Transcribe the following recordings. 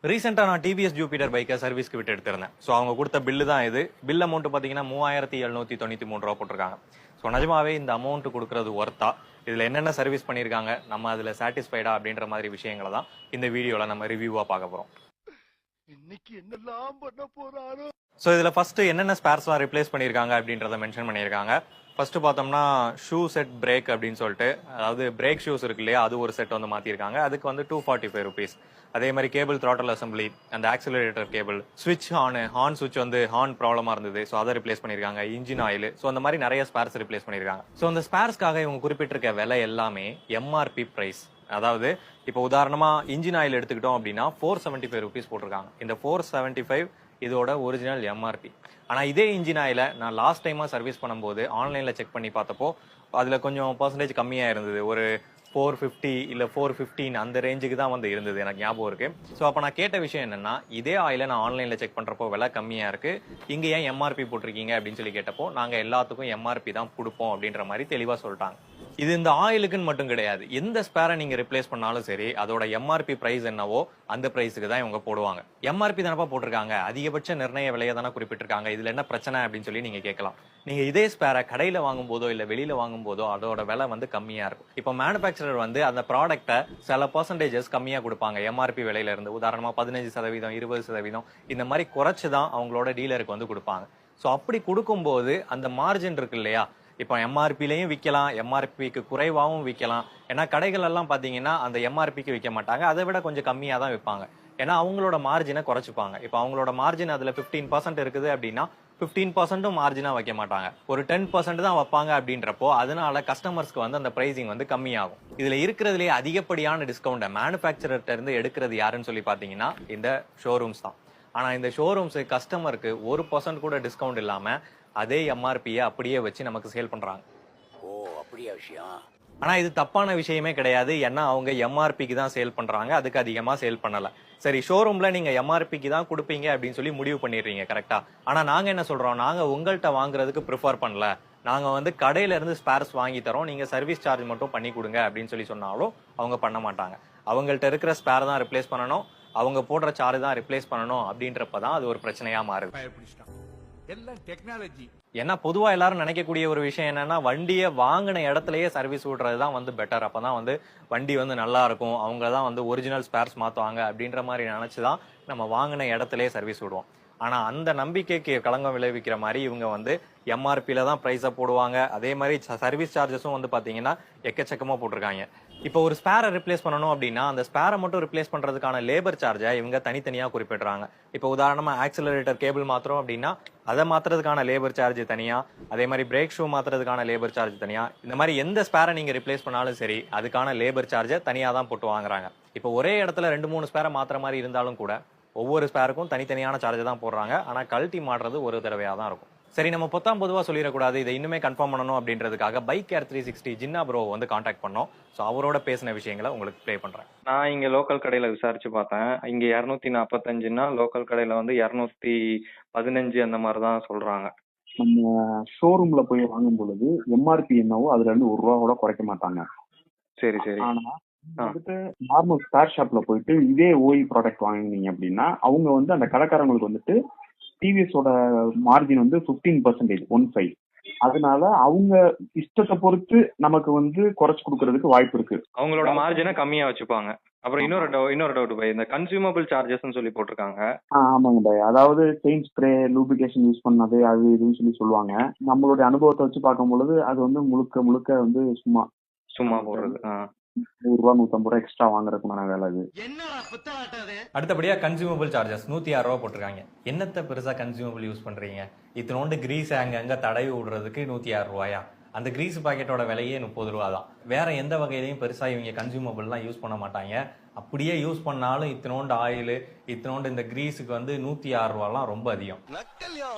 ரீசெண்டா நான் TVS Jupiter பைக்கை சர்வீஸ்க்கு விட்டு எடுத்திருந்தேன். ஸோ அவங்க கொடுத்த பில்லு தான் இது. பில் அமௌண்ட் பார்த்தீங்கன்னா 3793 ரூபா போட்டிருக்காங்க. ஸோ நிஜமாவே இந்த அமௌண்ட் கொடுக்கறது ஒர்த்தா, இதுல என்னென்ன சர்வீஸ் பண்ணியிருக்காங்க, நம்ம அதுல சாட்டிஸ்ஃபைடா அப்படின்ற மாதிரி விஷயங்களை தான் இந்த வீடியோல நம்ம ரிவ்யூவா பார்க்க போறோம். இன்னைக்கு என்னெல்லாம் பண்ண போறாரோ. ஸோ இதில் ஃபர்ஸ்ட் என்னென்ன ஸ்பேர்ஸ்லாம் ரிப்ளேஸ் பண்ணியிருக்காங்க அப்படின்றத மென்ஷன் பண்ணியிருக்காங்க. ஃபர்ஸ்ட் பார்த்தோம்னா ஷூ செட் பிரேக் அப்படின்னு சொல்லிட்டு, அதாவது பிரேக் ஷூஸ் இருக்கு இல்லையா, அது ஒரு செட் வந்து மாற்றிருக்காங்க. அதுக்கு வந்து 245 ருபீஸ். அதே மாதிரி கேபிள் த்ராட்டல் அசம்பிளி, அந்த ஆக்சிலரேட்டர் கேபிள், ஸ்விட்ச் ஹார்ன் சுவிட்ச் வந்து ஹார்ன் ப்ராப்ளமாக இருந்தது, ஸோ அதை ரிப்ளேஸ் பண்ணியிருக்காங்க. இன்ஜின் ஆயில், ஸோ அந்த மாதிரி நிறைய ஸ்பேர்ஸ் ரிப்ளேஸ் பண்ணியிருக்காங்க. ஸோ அந்த ஸ்பேர்ஸ்க்காக இவங்க குறிப்பிட்டிருக்க விலை எல்லாமே எம்ஆர்பி ப்ரைஸ். அதாவது இப்போ உதாரணமா இன்ஜின் ஆயில் எடுத்துக்கிட்டோம் அப்படின்னா 475 ருபீஸ் போட்டிருக்காங்க. இந்த 475 இதோட ஒரிஜினல் எம்ஆர்பி. ஆனா இதே இன்ஜின் ஆயில நான் லாஸ்ட் டைமா சர்வீஸ் பண்ணும்போது ஆன்லைன்ல செக் பண்ணி பார்த்தப்போ அதுல கொஞ்சம் பர்சன்டேஜ் கம்மியா இருந்தது. ஒரு 450 இல்ல 415 அந்த ரேஞ்சுக்கு தான் வந்து இருந்தது, எனக்கு ஞாபகம் இருக்கு. ஸோ அப்போ நான் கேட்ட விஷயம் என்னன்னா, இதே ஆயில நான் ஆன்லைன்ல செக் பண்றப்போ விலை கம்மியா இருக்கு, இங்க ஏன் எம்ஆர்பி போட்டிருக்கீங்க அப்படின்னு சொல்லி கேட்டப்போ, நாங்க எல்லாத்துக்கும் எம்ஆர்பி தான் கொடுப்போம் அப்படின்ற மாதிரி தெளிவா சொல்லிட்டாங்க. இது இந்த ஆயிலுக்குன்னு மட்டும் கிடையாது, எந்த ஸ்பேரை நீங்க ரிப்ளேஸ் பண்ணாலும் சரி, அதோட எம்ஆர்பி பிரைஸ் என்னவோ அந்த பிரைஸுக்கு தான் இவங்க போடுவாங்க. எம்ஆர்பி தானப்பா போட்டிருக்காங்க, அதிகபட்ச நிர்ணய விலையை தானே குறிப்பிட்டிருக்காங்க, இதுல என்ன பிரச்சனை அப்படின்னு சொல்லி நீங்க கேட்கலாம். நீங்க இதே ஸ்பேரை கடையில வாங்கும் போதோ இல்ல வெளியில வாங்கும் போதோ அதோட விலை வந்து கம்மியா இருக்கும். இப்போ மேனுபேக்சரர் வந்து அந்த ப்ராடக்ட்டை சில பர்சன்டேஜஸ் கம்மியா கொடுப்பாங்க எம்ஆர்பி விலையில இருந்து. உதாரணமா 15%, 20% இந்த மாதிரி குறைச்சுதான் அவங்களோட டீலருக்கு வந்து கொடுப்பாங்க. ஸோ அப்படி கொடுக்கும்போது அந்த மார்ஜின் இருக்கு இல்லையா, இப்போ எம்ஆர்பிலையும் விற்கலாம், எம்ஆர்பிக்கு குறைவாகவும் விற்கலாம். ஏன்னா கடைகள் எல்லாம் பார்த்தீங்கன்னா அந்த எம்ஆர்பிக்கு விற்க மாட்டாங்க, அதை விட கொஞ்சம் கம்மியாக தான் விற்பாங்க. ஏன்னா அவங்களோட மார்ஜினை குறைச்சிப்பாங்க. இப்போ அவங்களோட மார்ஜின் அதில் 15% இருக்குது அப்படின்னா 15% மார்ஜினா வைக்க மாட்டாங்க, ஒரு 10% தான் வைப்பாங்க. அப்படின்றப்போ அதனால கஸ்டமர்ஸ்க்கு வந்து அந்த பிரைசிங் வந்து கம்மியாகும். இதுல இருக்கிறதுலேயே அதிகப்படியான டிஸ்கவுண்ட் மேனுஃபேக்சரர்கிட்ட இருந்து எடுக்கிறது யாருன்னு சொல்லி பார்த்தீங்கன்னா இந்த ஷோரூம்ஸ் தான். ஆனா இந்த ஷோரூம்ஸ் கஸ்டமருக்கு 1% கூட டிஸ்கவுண்ட் இல்லாம அதே எம்ஆர்பியை அப்படியே வச்சு நமக்கு சேல் பண்றாங்க. ஓ அப்படியா விஷயம். ஆனா இது தப்பான விஷயமே கிடையாது, ஏன்னா அவங்க எம்ஆர்பிக்கு தான் சேல் பண்றாங்க, அதுக்கு அதிகமா சேல் பண்ணல. சரி, ஷோரூம்ல நீங்க எம்ஆர்பிக்கு தான் கொடுப்பீங்க அப்படின்னு சொல்லி முடிவு பண்ணிடுறீங்க, கரெக்டா? ஆனா நாங்க என்ன சொல்றோம், நாங்க உங்கள்கிட்ட வாங்குறதுக்கு ப்ரிஃபர் பண்ணல, நாங்க வந்து கடையில இருந்து ஸ்பேர்ஸ் வாங்கி தரோம், நீங்க சர்வீஸ் சார்ஜ் மட்டும் பண்ணி கொடுங்க அப்படின்னு சொல்லி சொன்னாலும் அவங்க பண்ண மாட்டாங்க. அவங்கள்ட்ட இருக்கிற ஸ்பேர் தான் ரிப்ளேஸ் பண்ணணும், அவங்க போடுற சார்ஜ் தான் ரிப்ளேஸ் பண்ணணும். அப்படின்றப்பதான் அது ஒரு பிரச்சனையா மாறுது. எல்லாம் டெக்னாலஜி. ஏன்னா பொதுவா எல்லாரும் நினைக்கக்கூடிய ஒரு விஷயம் என்னன்னா, வண்டியை வாங்கின இடத்துலயே சர்வீஸ் விடுறதுதான் வந்து பெட்டர், அப்பதான் வந்து வண்டி வந்து நல்லா இருக்கும், அவங்க தான் வந்து ஒரிஜினல் ஸ்பேர்ஸ் மாத்துவாங்க அப்படின்ற மாதிரி நினைச்சுதான் நம்ம வாங்கின இடத்துலயே சர்வீஸ் விடுவோம். ஆனா அந்த நம்பிக்கைக்கு களங்கம் விளைவிக்கிற மாதிரி இவங்க வந்து எம்ஆர்பியில தான் பிரைஸை போடுவாங்க. அதே மாதிரி சர்வீஸ் சார்ஜஸும் வந்து பாத்தீங்கன்னா எக்கச்சக்கமா போட்டிருக்காங்க. இப்போ ஒரு ஸ்பேரை ரிப்ளேஸ் பண்ணணும் அப்படின்னா அந்த ஸ்பேரை மட்டும் ரிப்ளேஸ் பண்றதுக்கான லேபர் சார்ஜை இவங்க தனித்தனியா குறிப்பிடுறாங்க. இப்போ உதாரணமா ஆக்சிலரேட்டர் கேபிள் மாத்திரம் அப்படின்னா அதை மாத்துறதுக்கான லேபர் சார்ஜ் தனியா, அதே மாதிரி பிரேக் ஷூ மாத்துறதுக்கான லேபர் சார்ஜ் தனியா. இந்த மாதிரி எந்த ஸ்பேரை நீங்க ரிப்ளேஸ் பண்ணாலும் சரி அதுக்கான லேபர் சார்ஜை தனியா தான் போட்டு வாங்குறாங்க. இப்போ ஒரே இடத்துல 2-3 ஸ்பேரை மாத்துற மாதிரி இருந்தாலும் கூட ஒவ்வொரு ஸ்பேருக்கும் தனித்தனியான சார்ஜ் தான் போடுறாங்க. ஆனா கழட்டி மாடுறது ஒரு தடவையா தான் இருக்கும். சரி, நம்ம பொதுவா சொல்லிடக்கூடாது, இதை இன்னுமே கன்ஃபார்ம் பண்ணணும் அப்படின்றதுக்காக பைக் கேர் 360 ஜின்னா ப்ரோ வந்து கான்டாக்ட் பண்ணோம். ஸோ அவரோட பேசின விஷயங்களை உங்களுக்கு ப்ளே பண்றேன். நான் இங்க லோக்கல் கடையில விசாரிச்சு பார்த்தேன். இங்க 245ன்னா லோக்கல் கடையில வந்து 215 அந்த மாதிரி தான் சொல்றாங்க. நம்ம ஷோரூம்ல போய் வாங்கும் பொழுது எம்ஆர்பி என்னவோ அதுல இருந்து ₹1 கூட குறைக்க மாட்டாங்க. சரி சரி. ஆனா வந்துட்டு நார்மல் ஸ்பேர் ஷாப்ல போயிட்டு இதே ஓஇ ப்ராடக்ட் வாங்கினீங்க அப்படின்னா அவங்க வந்து அந்த கடைக்காரங்களுக்கு வந்துட்டு டிவிஎஸோட மார்ஜின் வந்து 15%. அதனால அவங்க இஷ்டத்தை பொறுத்து நமக்கு வந்து குறைச்சு கொடுக்கறதுக்கு வாய்ப்பு இருக்கு. அவங்களோட மார்ஜினை கம்மியா வச்சுப்பாங்க. அப்புறம் இன்னொரு டவுட் பை, இந்த கன்சியூமபிள் சார்ஜஸ் சொல்லி போட்டிருக்காங்க. ஆமாங்க பை, அதாவது பெயிண்ட் ஸ்ப்ரே, லூப்ரிகேஷன் யூஸ் பண்ணது அது இதுன்னு சொல்லி சொல்லுவாங்க. நம்மளுடைய அனுபவத்தை வச்சு பார்க்கும் பொழுது அது வந்து முழுக்க முழுக்க வந்து சும்மா போடுறது. ₹100 ₹150 எக்ஸ்ட்ரா வாங்குறதுக்குமான வேலை அது. அடுத்தபடியா கன்சியூமபிள் சார்ஜஸ் 106 ரூபா போட்டிருக்காங்க. என்னத்த பெருசா கன்சியூமபிள் யூஸ் பண்றீங்க, இத்தனோண்டு கிரீஸ் அங்க தடவி விடுறதுக்கு 106 ரூபாயா? அந்த கிரீஸ் பாக்கெட்டோட விலையே 30 ரூபா தான். வேற எந்த வகையிலையும் பெருசா இவங்க கன்சியூமபிள்லாம் யூஸ் பண்ண மாட்டாங்க. அப்படியே யூஸ் பண்ணாலும் இத்தனோண்டு ஆயில், இத்தனோண்டு இந்த கிரீஸுக்கு வந்து 106 ரூபாலாம் ரொம்ப அதிகம்.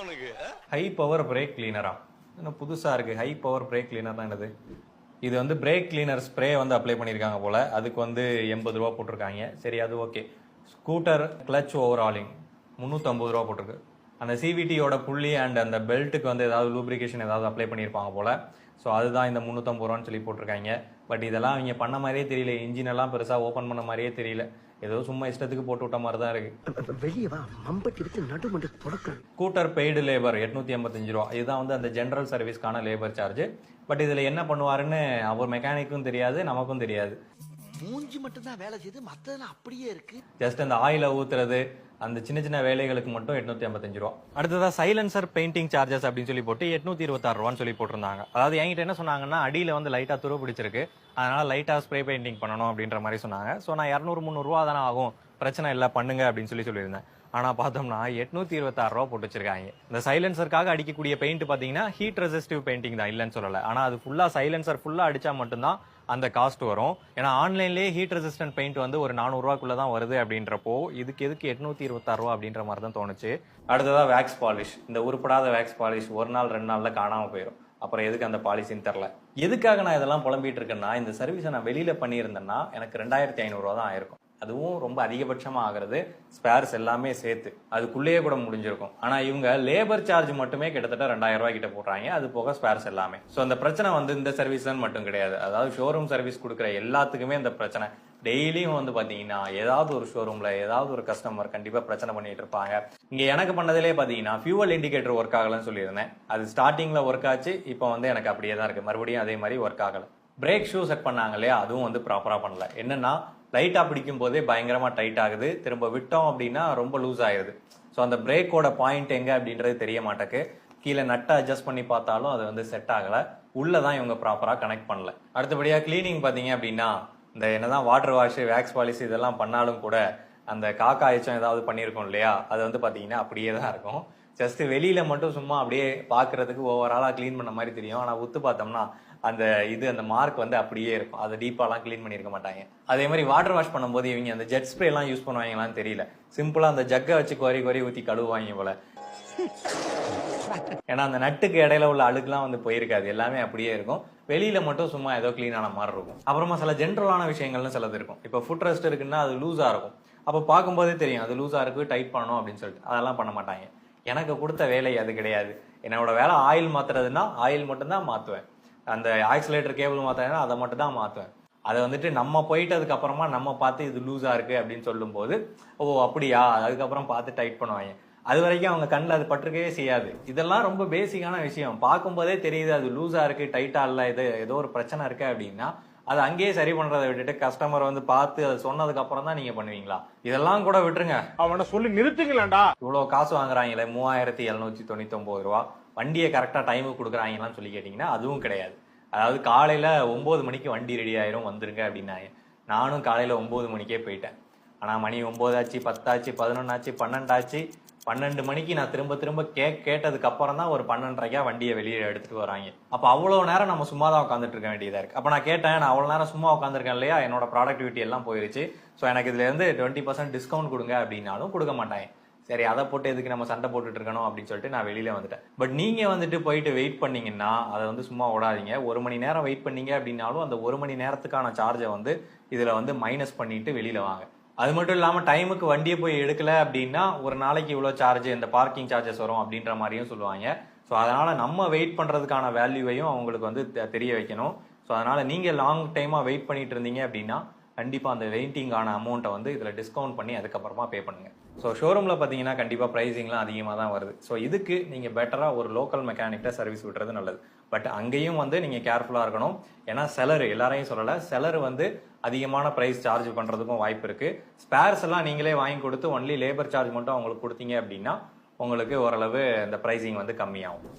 ஹை பவர் பிரேக் கிளீனரா? இன்னும் புதுசா இருக்கு, ஹை பவர் பிரேக் கிளீனர் தான் என்னது? இது வந்து பிரேக் கிளீனர் ஸ்ப்ரே வந்து அப்ளை பண்ணியிருக்காங்க போல, அதுக்கு வந்து 80 ரூபா போட்டிருக்காங்க. சரி, அது ஓகே. ஸ்கூட்டர் கிளச் ஓவராலிங் 350 ரூபா போட்டிருக்கு. அந்த சிவிடியோட புள்ளி அண்ட் அந்த பெல்ட்டுக்கு வந்து ஏதாவது லூப்ரிகேஷன் ஏதாவது அப்ளை பண்ணியிருப்பாங்க போல. ஸோ அதுதான் இந்த 350 ரூபான்னு சொல்லி போட்டிருக்காங்க. பட் இதெல்லாம் அவங்க பண்ண மாதிரியே தெரியல, இன்ஜின் எல்லாம் பெருசாக ஓப்பன் பண்ண மாதிரியே தெரியல. ஏதோ சும்மா இஷ்டத்துக்கு போட்டு விட்ட மாதிரி தான் இருக்கு. வெளியே வா மம்பட்டி எடுத்து நடுமண்டு தொடக்க. ஸ்கூட்டர் பெய்டு லேபர் 885 ரூபா. இதுதான் வந்து அந்த ஜென்ரல் சர்வீஸ்க்கான லேபர் சார்ஜ். பட் இதுல என்ன பண்ணுவாருன்னு அவர் மெக்கானிக்கும் தெரியாது, நமக்கும் தெரியாது. மூஞ்சி மட்டும் தான் வேலை செய்யுது, மத்ததெல்லாம் அப்படியே இருக்கு. ஜஸ்ட் அந்த ஆயில ஊத்துறது, அந்த சின்ன சின்ன வேலைகளுக்கு மட்டும் 855 ரூபா. அடுத்ததா சைலன்சர் பெயிண்டிங் சார்ஜஸ் அப்படின்னு சொல்லி போட்டு 826 ரூபான்னு சொல்லி போட்டிருந்தாங்க. அதாவது என்கிட்ட என்ன சொன்னாங்கன்னா, அடியில வந்து லைட்டா துரு பிடிச்சிருக்கு, அதனால லைட்டா ஸ்ப்ரே பெயிண்டிங் பண்ணணும் அப்படின்ற மாதிரி சொன்னாங்க. ஸோ நான் 200-300 ரூபா தானே ஆகும், பிரச்சனை இல்லை பண்ணுங்க அப்படின்னு சொல்லியிருந்தேன். ஆனா பார்த்தோம்னா 826 ரூபா போட்டு வச்சிருக்காங்க. இந்த சைலன்சருக்காக அடிக்கக்கூடிய பெயிண்ட் பாத்தீங்கன்னா ஹீட் ரெசிஸ்டிவ் பெயிண்டிங் தான், இல்லைன்னு சொல்லல. ஆனா அது ஃபுல்லா சைலன்சர் ஃபுல்லா அடிச்சா மட்டும்தான் அந்த காஸ்ட் வரும். ஏன்னா ஆன்லைன்லேயே ஹீட் ரெசிஸ்டன்ட் பெயிண்ட் வந்து ஒரு 400 ரூபாக்குள்ள தான் வருது அப்படின்றப்போ இதுக்கு எதுக்கு 826 ரூபா அப்படின்ற மாதிரி தான் தோணுச்சு. அடுத்ததா வேக்ஸ் பாலிஷ். இந்த உருப்படாத வேக்ஸ் பாலிஷ் 1 நாள் 2 நாள்ல காணாம போயிடும். அப்புறம் எதுக்கு அந்த பாலிசின்னு தெரியல. எதுக்காக நான் இதெல்லாம் புலம்பிட்டு இருக்கேன்னா, இந்த சர்வீஸை நான் வெளியில பண்ணியிருந்தேன்னா எனக்கு 2500 ரூபா தான் ஆயிருக்கும். அதுவும் ரொம்ப அதிகபட்சமா ஆகிறது ஸ்பேர்ஸ் எல்லாமே சேர்த்து, அதுக்குள்ளேயே கூட முடிஞ்சிருக்கும். ஆனா இவங்க லேபர் சார்ஜ் மட்டுமே கிட்டத்தட்ட 2000 ரூபாய் கிட்ட போடுறாங்க, அது போக ஸ்பேர்ஸ் எல்லாமே. ஸோ அந்த பிரச்சனை வந்து இந்த சர்வீஸ் மட்டும் கிடையாது, அதாவது ஷோரூம் சர்வீஸ் கொடுக்குற எல்லாத்துக்குமே இந்த பிரச்சனை. டெய்லியும் வந்து பாத்தீங்கன்னா ஏதாவது ஒரு ஷோரூம்ல ஏதாவது ஒரு கஸ்டமர் கண்டிப்பா பிரச்சனை பண்ணிட்டு இருப்பாங்க. இங்க எனக்கு பண்ணதிலே பாத்தீங்கன்னா ஃபியூவல் இண்டிகேட்டர் ஒர்க் ஆகலன்னு சொல்லியிருந்தேன். அது ஸ்டார்டிங்ல ஒர்க் ஆச்சு, இப்போ வந்து எனக்கு அப்படியே தான் இருக்கு, மறுபடியும் அதே மாதிரி ஒர்க் ஆகல. பிரேக் ஷூ செட் பண்ணாங்க இல்லையா, அதுவும் வந்து ப்ராப்பரா பண்ணல. என்னன்னா லைட்டா பிடிக்கும் போதே பயங்கரமா டைட் ஆகுது, திரும்ப விட்டோம் அப்படின்னா ரொம்ப லூஸ் ஆயிருது. ஸோ அந்த பிரேக்கோட பாயிண்ட் எங்க அப்படின்றது தெரிய மாட்டேக்கு. கீழே நட்டை அட்ஜஸ்ட் பண்ணி பார்த்தாலும் அது வந்து செட் ஆகல, உள்ளதான் இவங்க ப்ராப்பரா கனெக்ட் பண்ணல. அடுத்தபடியா கிளீனிங் பாத்தீங்க அப்படின்னா, இந்த என்னதான் வாட்டர் வாஷ் வேக்ஸ் பாலிசி இதெல்லாம் பண்ணாலும் கூட அந்த காக்கா எச்சம் ஏதாவது பண்ணியிருக்கோம் இல்லையா, அது வந்து பாத்தீங்கன்னா அப்படியே தான் இருக்கும். ஜஸ்ட் வெளியில மட்டும் சும்மா அப்படியே பாக்குறதுக்கு ஓவராலா கிளீன் பண்ண மாதிரி தெரியும். ஆனா உத்து பார்த்தோம்னா அந்த அந்த மார்க் வந்து அப்படியே இருக்கும். அதை டீப்பாலாம் கிளீன் பண்ணியிருக்க மாட்டாங்க. அதே மாதிரி வாட்டர் வாஷ் பண்ணும்போது இவங்க அந்த ஜெட் ஸ்ப்ரே எல்லாம் யூஸ் பண்ணுவாங்களான்னு தெரியல, சிம்பிளா அந்த ஜக்கை வச்சு கொரி ஊத்தி கழுவுவாங்க போல. ஏன்னா அந்த நட்டுக்கு இடையில உள்ள அழுக்குலாம் வந்து போயிருக்காது, எல்லாமே அப்படியே இருக்கும். வெளியில மட்டும் சும்மா ஏதோ கிளீன் ஆன மாதிரி இருக்கும். அப்புறமா சில ஜென்ரலான விஷயங்கள்னு சிலது இருக்கும். இப்போ ஃபுட் ரெஸ்ட் இருக்குன்னா அது லூஸா இருக்கும், அப்போ பார்க்கும்போதே தெரியும் அது லூஸா இருக்கு, டைட் பண்ணணும் அப்படின்னு சொல்லிட்டு அதெல்லாம் பண்ண மாட்டாங்க. எனக்கு கொடுத்த வேலை அது கிடையாது. என்னோட வேலை ஆயில் மாத்துறதுன்னா ஆயில் மட்டும் தான் மாத்துவேன், அந்த ஆக்சிலேட்டர் கேபிள் மாத்தினா அதை மட்டும் தான் மாத்துவேன். அதை வந்துட்டு நம்ம போயிட்டதுக்கு அப்புறமா நம்ம பார்த்து இது லூஸா இருக்கு அப்படின்னு சொல்லும் போது ஓ அப்படியா, அதுக்கப்புறம் பார்த்து டைட் பண்ணுவாங்க. அது வரைக்கும் அவங்க கண்ணில் அது பட்டிருக்கவே செய்யாது. இதெல்லாம் ரொம்ப பேசிக்கான விஷயம். பார்க்கும்போதே தெரியுது அது லூஸா இருக்கு, டைட்டா இல்ல, இது ஏதோ ஒரு பிரச்சனை இருக்கு அப்படின்னா அது அங்கேயே சரி பண்றதை விட்டுட்டு கஸ்டமர் வந்து பார்த்து அது சொன்னதுக்கு அப்புறம் தான் நீங்க பண்ணுவீங்களா? இதெல்லாம் கூட விட்டுருங்க, அவனை சொல்லி நிறுத்துங்களேன்டா. இவ்வளவு காசு வாங்குறாங்களே 3799 ரூபா, வண்டியை கரெக்டா டைமுக்கு கொடுக்குறாங்களான்னு சொல்லி கேட்டீங்கன்னா அதுவும் கிடையாது. அதாவது காலையில 9 மணிக்கு வண்டி ரெடி ஆயிரும் வந்துருங்க அப்படின்னாங்க. நானும் காலையில 9 மணிக்கே போயிட்டேன். ஆனா மணி 9 ஆச்சு, 10 ஆச்சு, 11 ஆச்சு, 12 ஆச்சு. 12 மணிக்கு நான் திரும்ப கேட்டதுக்கு அப்புறம் தான் ஒரு 12:30 வண்டியை வெளியே எடுத்துட்டு வராங்க. அப்ப அவ்வளவு நேரம் நம்ம சும்மா தான் உட்காந்துட்டு இருக்க வேண்டியதா இருக்கு. அப்ப நான் கேட்டேன், நான் அவ்வளவு நேரம் சும்மா உட்காந்துருக்கேன் இல்லையா, என்னோட ப்ராடக்டிவிட்டி எல்லாம் போயிருச்சு, ஸோ எனக்கு இதுல இருந்து 20% டிஸ்கவுண்ட் கொடுங்க அப்படின்னாலும் கொடுக்க மாட்டாங்க. சரி அதை போட்டு எதுக்கு நம்ம சண்டை போட்டுட்டு இருக்கணும் அப்படின்னு சொல்லிட்டு நான் வெளியில வந்துட்டேன். பட் நீங்க வந்துட்டு போயிட்டு வெயிட் பண்ணீங்கன்னா அதை வந்து சும்மா ஓடாதீங்க. 1 மணி நேரம் வெயிட் பண்ணீங்க அப்படின்னாலும் அந்த 1 மணி நேரத்துக்கான சார்ஜை வந்து இதுல வந்து மைனஸ் பண்ணிட்டு வெளியில வாங்க. அது மட்டும் இல்லாம டைமுக்கு வண்டியை போய் எடுக்கல அப்படின்னா ஒரு நாளைக்கு இவ்வளவு சார்ஜ், இந்த பார்க்கிங் சார்ஜஸ் வரும் அப்படின்ற மாதிரியும் சொல்லுவாங்க. ஸோ அதனால நம்ம வெயிட் பண்றதுக்கான வேல்யூவையும் அவங்களுக்கு வந்து தெரிய வைக்கணும். ஸோ அதனால நீங்க லாங் டைமா வெயிட் பண்ணிட்டு இருந்தீங்க அப்படின்னா கண்டிப்பா அந்த வெயிட்டிங்கான அமௌண்ட்டை வந்து இதுல டிஸ்கவுண்ட் பண்ணி அதுக்கப்புறமா பே பண்ணுங்க. ஸோ ஷோரூம்ல பாத்தீங்கன்னா கண்டிப்பா பிரைசிங்லாம் அதிகமாக தான் வருது. ஸோ இதுக்கு நீங்க பெட்டரா ஒரு லோக்கல் மெக்கானிக்ட சர்வீஸ் விடுறது நல்லது. பட் அங்கேயும் வந்து நீங்க கேர்ஃபுல்லா இருக்கணும். ஏன்னா செலர் எல்லாரையும் சொல்லல, செலர் வந்து அதிகமான பிரைஸ் சார்ஜ் பண்றதுக்கும் வாய்ப்பு இருக்கு. ஸ்பேர்ஸ் எல்லாம் நீங்களே வாங்கி கொடுத்து ஒன்லி லேபர் சார்ஜ் மட்டும் அவங்களுக்கு கொடுத்தீங்க அப்படின்னா உங்களுக்கு ஓரளவு இந்த பிரைசிங் வந்து கம்மியாகும்.